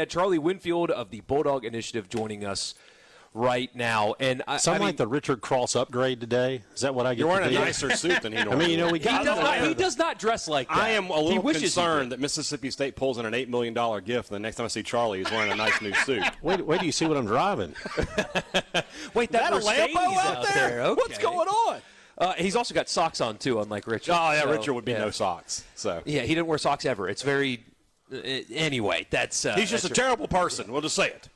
Charlie Winfield of the Bulldog Initiative joining us right now. And like the Richard Cross upgrade today. Is that what I get? You're wearing a nicer suit than he normally. He does not dress like that. I am a little concerned that Mississippi State pulls in an $8 million gift, and the next time I see Charlie, he's wearing a nice new suit. Wait do you see what I'm driving? Wait, that a Lambo out there? Okay. What's going on? He's also got socks on, too, unlike Richard. Oh, yeah, Richard would be no socks. So yeah, he didn't wear socks ever. It's very anyway, that's he's just a terrible person. We'll just say it.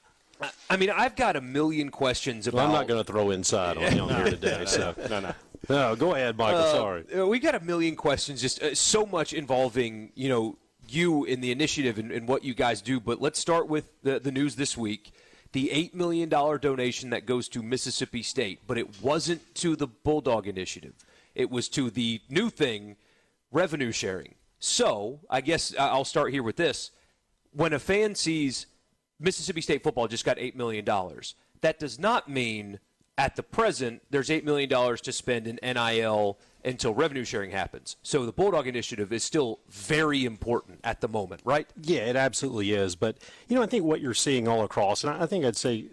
I mean, I've got a million questions about. Well, I'm not going to throw inside on him here today. So no, go ahead, Michael. Sorry. We got a million questions, just so much involving you in the initiative and what you guys do. But let's start with the news this week: the $8 million donation that goes to Mississippi State, but it wasn't to the Bulldog Initiative. It was to the new thing, revenue sharing. So I guess I'll start here with this: when a fan sees Mississippi State football just got $8 million. That does not mean at the present there's $8 million to spend in NIL until revenue sharing happens. So the Bulldog Initiative is still very important at the moment, right? Yeah, it absolutely is. But, I think what you're seeing all across, and I think I'd say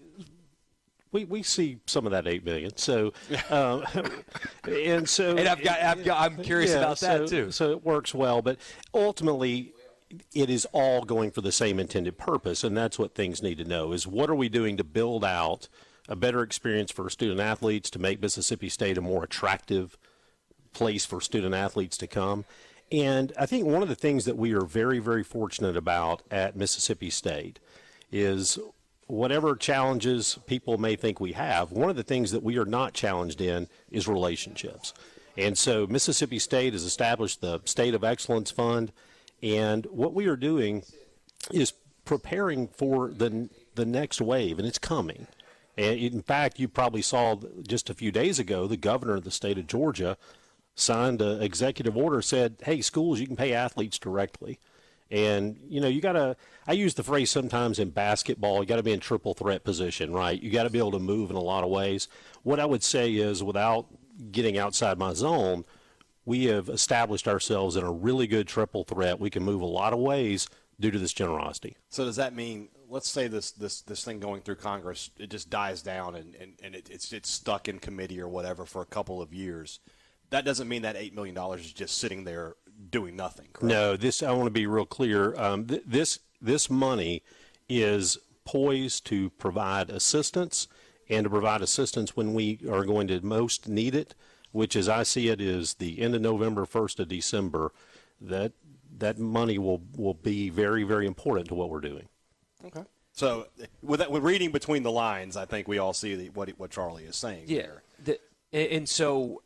we see some of that $8 million. So, I'm curious about that too. So it works well. But ultimately, it is all going for the same intended purpose, and that's what things need to know is what are we doing to build out a better experience for student athletes, to make Mississippi State a more attractive place for student athletes to come. And I think one of the things that we are very, very fortunate about at Mississippi State is whatever challenges people may think we have, one of the things that we are not challenged in is relationships. And so Mississippi State has established the State of Excellence Fund. And what we are doing is preparing for the next wave, and it's coming. And in fact, you probably saw just a few days ago, the governor of the state of Georgia signed an executive order, said, hey, schools, you can pay athletes directly. And, I use the phrase sometimes in basketball, you got to be in triple threat position, right? You got to be able to move in a lot of ways. What I would say is, without getting outside my zone, we have established ourselves in a really good triple threat. We can move a lot of ways due to this generosity. So does that mean, let's say this thing going through Congress, it just dies down and it's stuck in committee or whatever for a couple of years. That doesn't mean that $8 million is just sitting there doing nothing, correct? No, I want to be real clear. This money is poised to provide assistance and to provide assistance when we are going to most need it, which, as I see it, is the end of November, 1st of December. That money will be very, very important to what we're doing. Okay. So with reading between the lines, I think we all see what Charlie is saying. Yeah. And so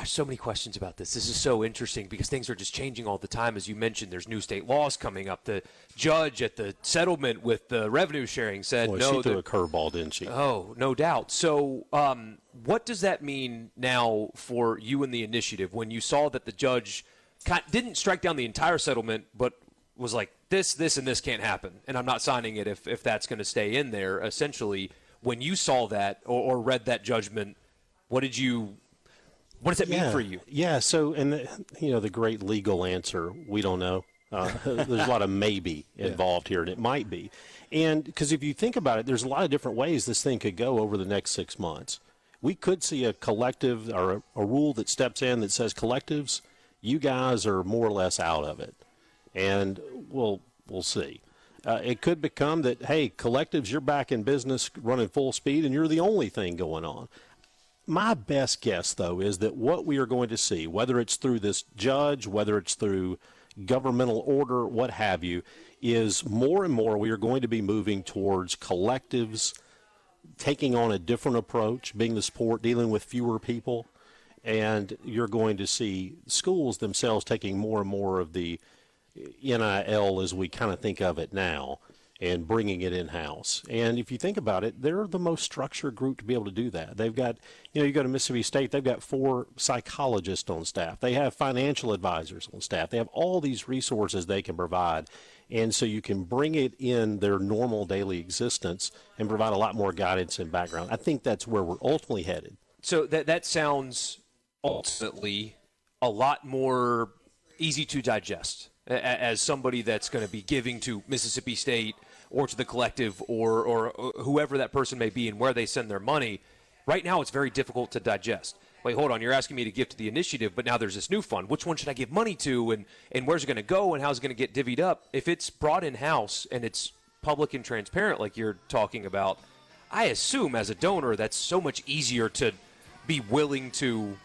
so many questions about this. This is so interesting because things are just changing all the time. As you mentioned, there's new state laws coming up. The judge at the settlement with the revenue sharing said no. She threw a curveball, didn't she? Oh, no doubt. So what does that mean now for you and the initiative when you saw that the judge didn't strike down the entire settlement but was like, this, and this can't happen, and I'm not signing it if that's going to stay in there? Essentially, when you saw that or read that judgment, what does that mean for you? Yeah, so, and the great legal answer, we don't know. There's a lot of maybe involved here, and it might be. And because if you think about it, there's a lot of different ways this thing could go over the next 6 months. We could see a collective or a rule that steps in that says, collectives, you guys are more or less out of it. And we'll see. It could become that, hey, collectives, you're back in business running full speed, and you're the only thing going on. My best guess, though, is that what we are going to see, whether it's through this judge, whether it's through governmental order, what have you, is more and more we are going to be moving towards collectives taking on a different approach, being the sport, dealing with fewer people, and you're going to see schools themselves taking more and more of the NIL as we kind of think of it now and bringing it in-house. And if you think about it, they're the most structured group to be able to do that. They've got, you go to Mississippi State, they've got 4 psychologists on staff. They have financial advisors on staff. They have all these resources they can provide. And so you can bring it in their normal daily existence and provide a lot more guidance and background. I think that's where we're ultimately headed. So that sounds ultimately a lot more easy to digest. as somebody that's going to be giving to Mississippi State or to the collective or whoever that person may be and where they send their money, right now it's very difficult to digest. Wait, hold on, you're asking me to give to the initiative, but now there's this new fund. Which one should I give money to, and where's it going to go, and how's it going to get divvied up? If it's brought in-house and it's public and transparent like you're talking about, I assume as a donor that's so much easier to be willing to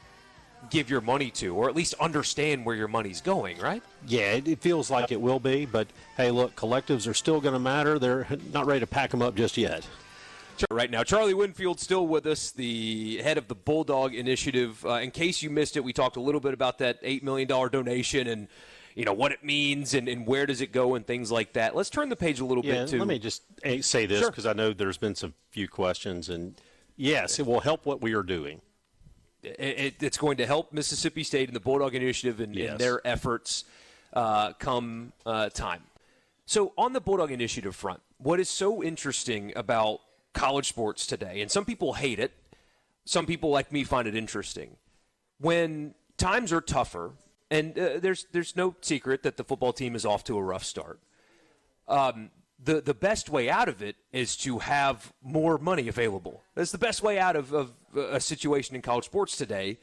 give your money to, or at least understand where your money's going, right? Yeah, it feels like it will be, but hey, look, collectives are still going to matter. They're not ready to pack them up just yet. Right now, Charlie Winfield still with us, the head of the Bulldog Initiative. In case you missed it, we talked a little bit about that $8 million donation and what it means and where does it go and things like that. Let's turn the page a little bit to. Let me just say this because I know there's been some few questions, and yes, it will help what we are doing. It's going to help Mississippi State and the Bulldog Initiative in their efforts come time. So on the Bulldog Initiative front, what is so interesting about college sports today, and some people hate it, some people like me find it interesting, when times are tougher, and there's no secret that the football team is off to a rough start. The best way out of it is to have more money available. That's the best way out of a situation in college sports today.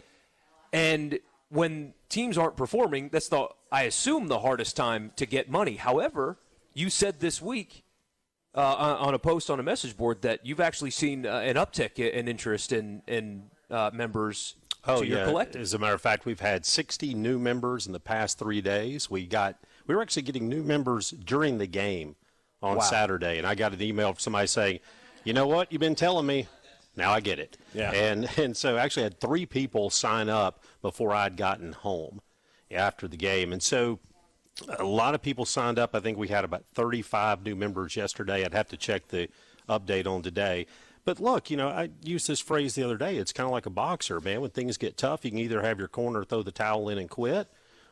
And when teams aren't performing, that's I assume the hardest time to get money. However, you said this week on a post on a message board that you've actually seen an uptick in interest in members to your collective. As a matter of fact, we've had 60 new members in the past 3 days. We were actually getting new members during the game on Saturday, and I got an email from somebody saying, you know what, you've been telling me, now I get it. Yeah. And so I actually had 3 people sign up before I'd gotten home after the game. And so a lot of people signed up. I think we had about 35 new members yesterday. I'd have to check the update on today. But look, I used this phrase the other day. It's kind of like a boxer, man. When things get tough, you can either have your corner, throw the towel in and quit,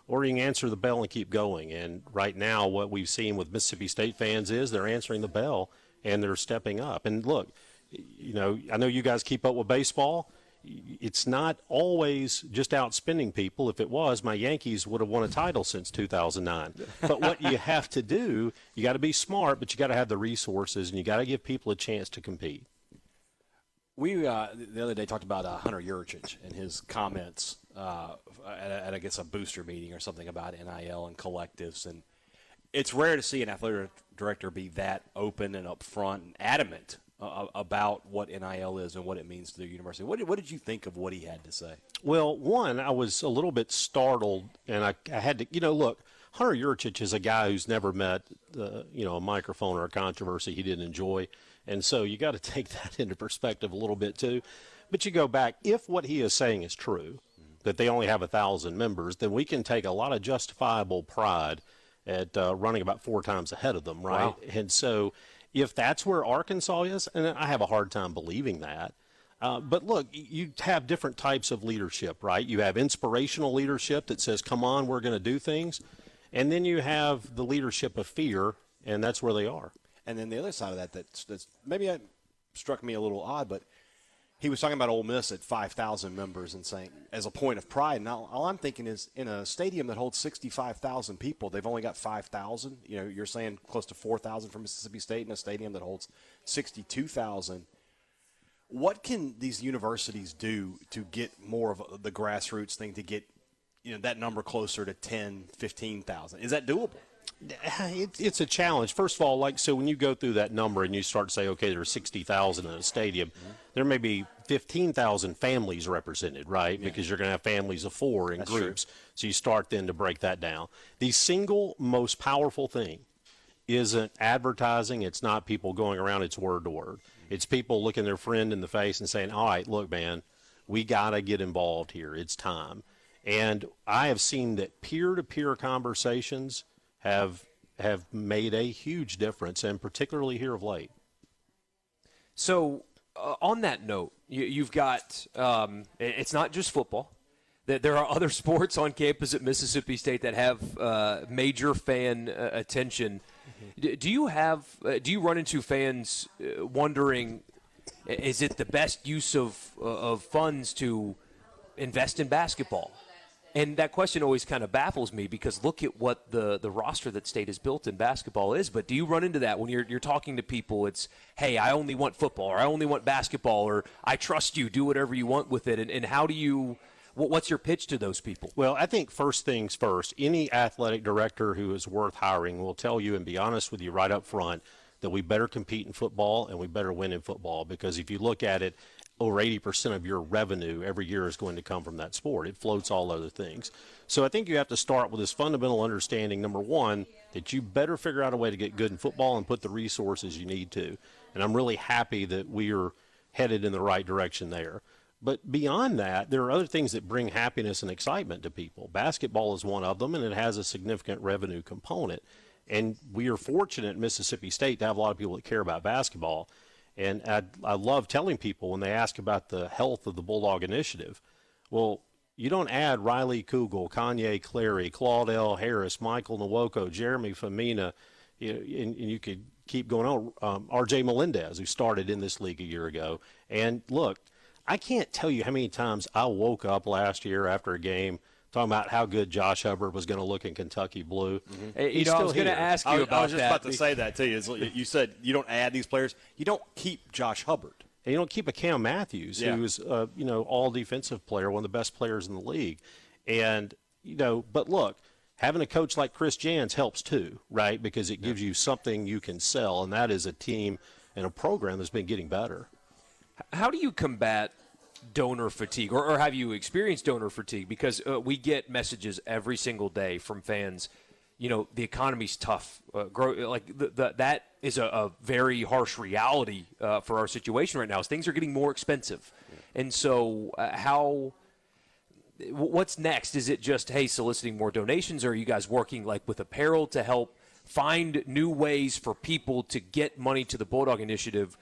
or you can answer the bell and keep going. And right now what we've seen with Mississippi State fans is they're answering the bell and they're stepping up. And look, I know you guys keep up with baseball. It's not always just outspending people. If it was, my Yankees would have won a title since 2009. But what you have to do, you got to be smart, but you got to have the resources, and you got to give people a chance to compete. We the other day talked about Hunter Yurchich and his comments at I guess a booster meeting or something about NIL and collectives, and it's rare to see an athletic director be that open and upfront and adamant about what NIL is and what it means to the university. What did you think of what he had to say? Well, one, I was a little bit startled, and I had to, look, Hunter Yurchich is a guy who's never met, a microphone or a controversy he didn't enjoy, and so you got to take that into perspective a little bit too. But you go back, if what he is saying is true, that they only have 1,000 members, then we can take a lot of justifiable pride at running about 4 times ahead of them, right? Wow. And so if that's where Arkansas is, and I have a hard time believing that, but look, you have different types of leadership, right? You have inspirational leadership that says, come on, we're going to do things. And then you have the leadership of fear, and that's where they are. And then the other side of that's maybe that struck me a little odd, but he was talking about Ole Miss at 5,000 members and saying, as a point of pride. Now, all I'm thinking is in a stadium that holds 65,000 people, they've only got 5,000. You're saying close to 4,000 for Mississippi State in a stadium that holds 62,000. What can these universities do to get more of the grassroots thing, to get that number closer to 10, 15,000? Is that doable? It's a challenge. First of all, so when you go through that number and you start to say, okay, there's 60,000 in a stadium, there may be 15,000 families represented, right? Yeah. Because you're going to have families of 4 in groups. True. So you start then to break that down. The single most powerful thing isn't advertising. It's not people going around. It's word to word. It's people looking their friend in the face and saying, all right, look, man, we got to get involved here. It's time. And I have seen that peer-to-peer conversations have made a huge difference, and particularly here of late. So on that note, you've got it's not just football. There are other sports on campus at Mississippi State that have major fan attention. Mm-hmm. Do you run into fans wondering, is it the best use of funds to invest in basketball? And that question always kind of baffles me because look at what the roster that State has built in basketball is. But do you run into that when you're talking to people? It's, hey, I only want football, or I only want basketball, or I trust you, do whatever you want with it. And how do you – what's your pitch to those people? Well, I think first things first, any athletic director who is worth hiring will tell you and be honest with you right up front that we better compete in football and we better win in football, because if you look at it, over 80% of your revenue every year is going to come from that sport. It floats all other things. So I think you have to start with this fundamental understanding, number one, that you better figure out a way to get good in football and put the resources you need to. And I'm really happy that we are headed in the right direction there. But beyond that, there are other things that bring happiness and excitement to people. Basketball is one of them, and it has a significant revenue component. And we are fortunate at Mississippi State to have a lot of people that care about basketball. And I love telling people when they ask about the health of the Bulldog Initiative, well, you don't add Riley Kugel, Kanye Clary, Claudel Harris, Michael Nwoko, Jeremy Famina, and you could keep going on, R.J. Melendez, who started in this league a year ago. And look, I can't tell you how many times I woke up last year after a game talking about how good Josh Hubbard was going to look in Kentucky blue. Mm-hmm. I was going to ask you about that. I was just about to say that to you. You said you don't add these players. You don't keep Josh Hubbard. And you don't keep a Cam Matthews, who's all defensive player, one of the best players in the league. And, but look, having a coach like Chris Jans helps too, right? Because it gives you something you can sell, and that is a team and a program that's been getting better. How do you combat donor fatigue, or have you experienced donor fatigue? Because we get messages every single day from fans, the economy's tough. That is a very harsh reality for our situation right now. Is things are getting more expensive. Yeah. And so what's next? Is it just, hey, soliciting more donations, or are you guys working with apparel to help find new ways for people to get money to the Bulldog Initiative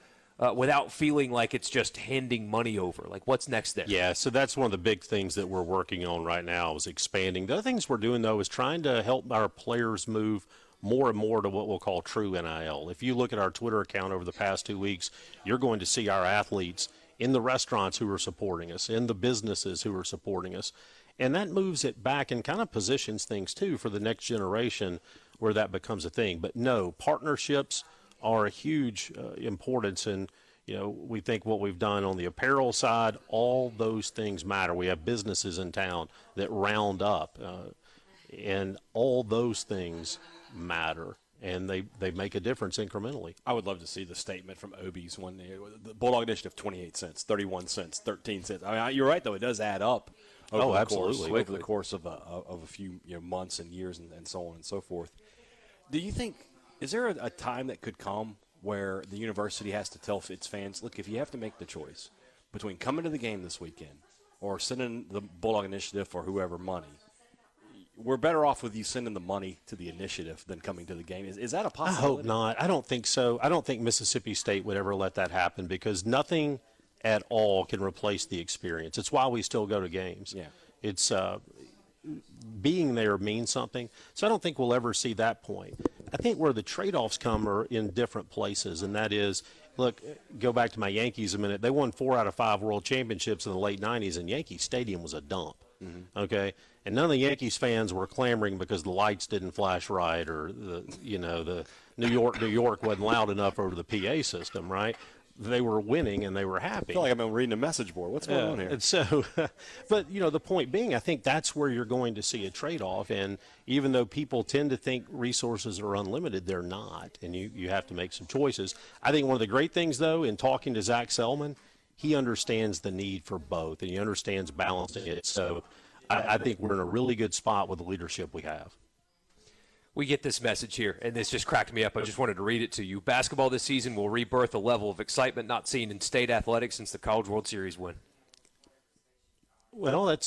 without feeling like it's just handing money over? What's next there? Yeah, so that's one of the big things that we're working on right now is expanding. The other things we're doing, though, is trying to help our players move more and more to what we'll call true NIL. If you look at our Twitter account over the past 2 weeks, you're going to see our athletes in the restaurants who are supporting us, in the businesses who are supporting us. And that moves it back and kind of positions things, too, for the next generation where that becomes a thing. But no, partnerships are a huge importance, and we think what we've done on the apparel side, all those things matter. We have businesses in town that round up, and all those things matter, and they make a difference incrementally. I would love to see the statement from Obie's one day. The Bulldog Initiative, 28 cents, 31 cents, 13 cents. I mean, you're right, though. It does add up over the course of a few months and years and so on and so forth. Do you think – is there a time that could come where the university has to tell its fans, look, if you have to make the choice between coming to the game this weekend or sending the Bulldog Initiative or whoever money, we're better off with you sending the money to the initiative than coming to the game? Is that a possibility? I hope not. I don't think so. I don't think Mississippi State would ever let that happen, because nothing at all can replace the experience. It's why we still go to games. Yeah. It's being there means something. So I don't think we'll ever see that point. I think where the trade-offs come are in different places, and that is, look, go back to my Yankees a minute. They won 4 out of 5 world championships in the late 90s, and Yankee Stadium was a dump, okay? And none of the Yankees fans were clamoring because the lights didn't flash right, or the New York wasn't loud enough over the PA system, right? They were winning and they were happy. I feel like I've been reading a message board. What's going on here? And so, but the point being, I think that's where you're going to see a trade-off. And even though people tend to think resources are unlimited, they're not. And you have to make some choices. I think one of the great things, though, in talking to Zach Selman, he understands the need for both, and he understands balancing it. So I think we're in a really good spot with the leadership we have. We get this message here, and this just cracked me up. I just wanted to read it to you. Basketball this season will rebirth a level of excitement not seen in state athletics since the College World Series win. Well, it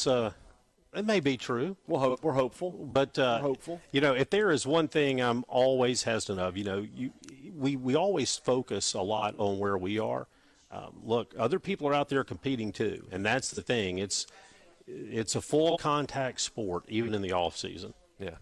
may be true. We're hopeful. But, we're hopeful. If there is one thing I'm always hesitant of, we always focus a lot on where we are. Look, other people are out there competing too, and that's the thing. It's a full contact sport, even in the off season. Yeah.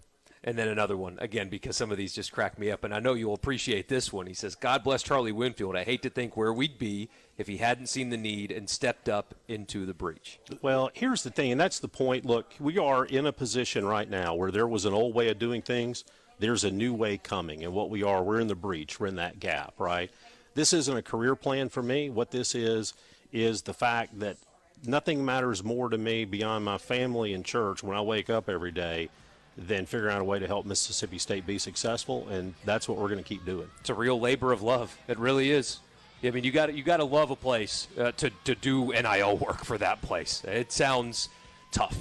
And then another one, again, because some of these just crack me up, and I know you'll appreciate this one. He says, God bless Charlie Winfield. I hate to think where we'd be if he hadn't seen the need and stepped up into the breach. Well, here's the thing, and that's the point. Look, we are in a position right now where there was an old way of doing things. There's a new way coming, and what we're in the breach. We're in that gap, right? This isn't a career plan for me. What this is the fact that nothing matters more to me beyond my family and church when I wake up every day than figuring out a way to help Mississippi State be successful, and that's what we're going to keep doing. It's a real labor of love. It really is. I mean, you got to love a place to do NIL work for that place. It sounds tough.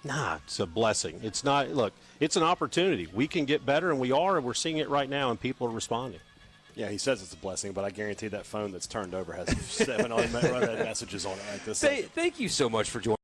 Nah, it's a blessing. It's not. Look, it's an opportunity. We can get better, and we are, and we're seeing it right now, and people are responding. Yeah, he says it's a blessing, but I guarantee that phone that's turned over has 7 unread messages on it right this second. Thank you so much for joining.